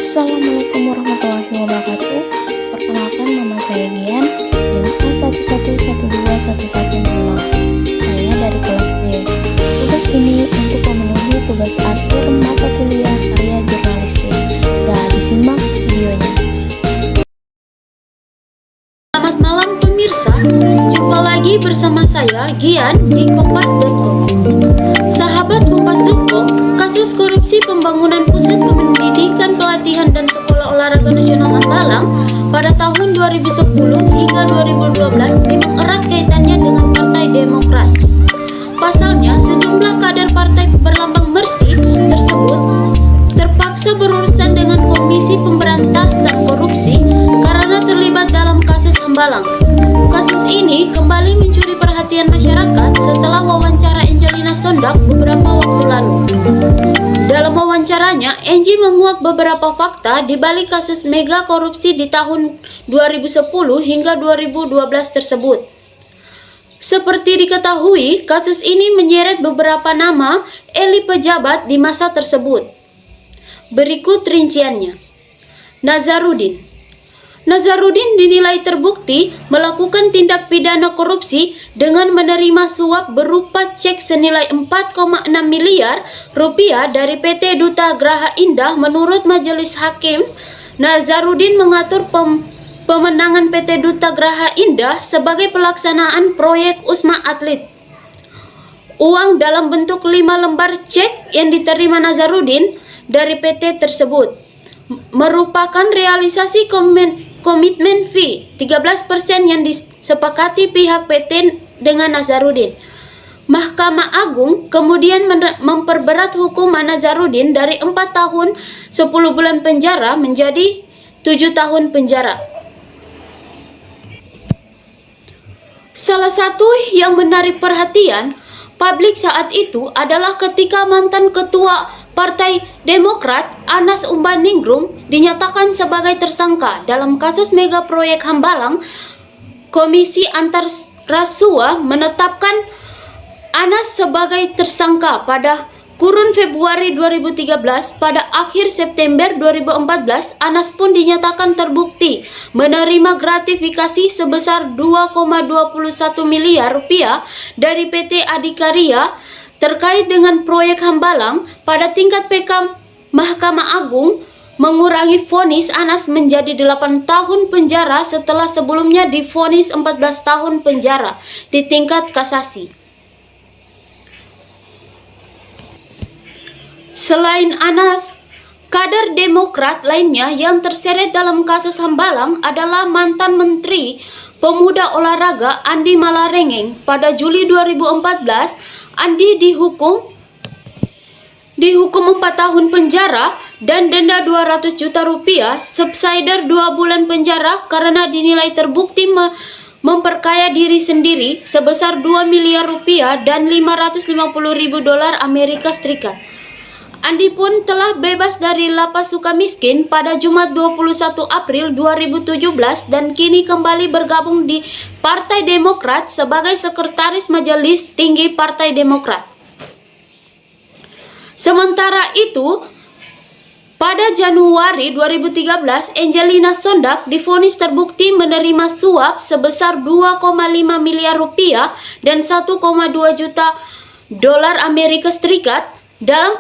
Assalamualaikum warahmatullahi wabarakatuh. Perkenalkan, nama saya Gian, NIM A11121110. Saya dari kelas B. Tugas ini untuk memenuhi tugas akhir mata kuliah karya jurnalistik. Disimak videonya. Selamat malam pemirsa, jumpa lagi bersama saya Gian di Kompas.com. Sahabat Kompas.com, kasus korupsi pembangunan pusat pendidikan, pelatihan dan sekolah olahraga nasional Hambalang pada tahun 2010 hingga 2012 memang erat kaitannya dengan Partai Demokrat. Pasalnya, sejumlah kader partai berlambang Mersi tersebut terpaksa berurusan dengan Komisi Pemberantasan Korupsi karena terlibat dalam kasus Hambalang. Kasus ini kembali mencuri perhatian masyarakat setelah wawancara Angelina Sondak beberapa waktu lalu. Dalam wawancaranya, Angie menguak beberapa fakta di balik kasus mega korupsi di tahun 2010 hingga 2012 tersebut. Seperti diketahui, kasus ini menyeret beberapa nama elit pejabat di masa tersebut. Berikut rinciannya. Nazarudin dinilai terbukti melakukan tindak pidana korupsi dengan menerima suap berupa cek senilai 4,6 miliar rupiah dari PT Duta Graha Indah. Menurut Majelis Hakim, Nazarudin mengatur pemenangan PT Duta Graha Indah sebagai pelaksanaan proyek Wisma Atlet. Uang dalam bentuk 5 lembar cek yang diterima Nazarudin dari PT tersebut merupakan realisasi komitmen fee 13% yang disepakati pihak PT dengan Nazarudin. Mahkamah Agung kemudian memperberat hukuman Nazarudin dari 4 tahun 10 bulan penjara menjadi 7 tahun penjara. Salah satu yang menarik perhatian publik saat itu adalah ketika mantan ketua Partai Demokrat Anas Urbaningrum dinyatakan sebagai tersangka dalam kasus mega proyek Hambalang. Komisi Antarasua menetapkan Anas sebagai tersangka pada kurun Februari 2013. Pada akhir September 2014, Anas pun dinyatakan terbukti menerima gratifikasi sebesar 2,21 miliar rupiah dari PT Adikarya terkait dengan proyek Hambalang. Pada tingkat PK, Mahkamah Agung mengurangi vonis Anas menjadi 8 tahun penjara setelah sebelumnya divonis 14 tahun penjara di tingkat kasasi. Selain Anas, kader Demokrat lainnya yang terseret dalam kasus Hambalang adalah mantan Menteri Pemuda Olahraga Andi Malarangeng. Pada Juli 2014, Andi dihukum 4 tahun penjara dan denda 200 juta rupiah, subsidiar 2 bulan penjara karena dinilai terbukti memperkaya diri sendiri sebesar 2 miliar rupiah dan 550 ribu dolar Amerika Serikat. Andi pun telah bebas dari lapas Sukamiskin pada Jumat 21 April 2017 dan kini kembali bergabung di Partai Demokrat sebagai Sekretaris Majelis Tinggi Partai Demokrat. Sementara itu, pada Januari 2013, Angelina Sondak divonis terbukti menerima suap sebesar 2,5 miliar rupiah dan 1,2 juta dolar Amerika Serikat dalam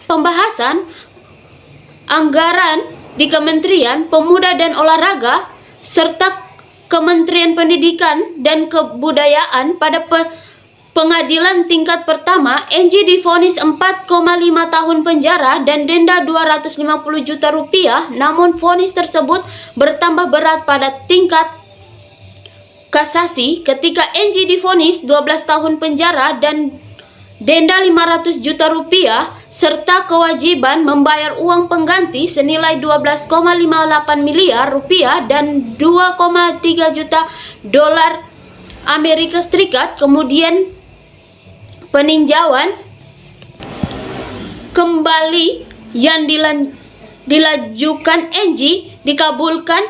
pembahasan anggaran di Kementerian Pemuda dan Olahraga serta Kementerian Pendidikan dan Kebudayaan. Pada pengadilan tingkat pertama, Angie divonis 4,5 tahun penjara dan denda 250 juta rupiah. Namun vonis tersebut bertambah berat pada tingkat kasasi ketika Angie divonis 12 tahun penjara dan denda 500 juta rupiah serta kewajiban membayar uang pengganti senilai 12,58 miliar rupiah dan 2,3 juta dolar Amerika Serikat. Kemudian peninjauan kembali yang dilajukan Angie dikabulkan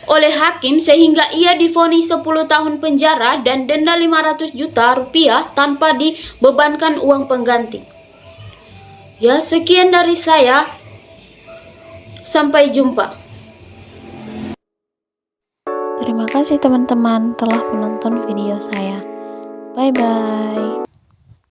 oleh hakim sehingga ia divonis 10 tahun penjara dan denda 500 juta rupiah tanpa dibebankan uang pengganti. Ya, sekian dari saya. Sampai jumpa. Terima kasih teman-teman telah menonton video saya. Bye bye.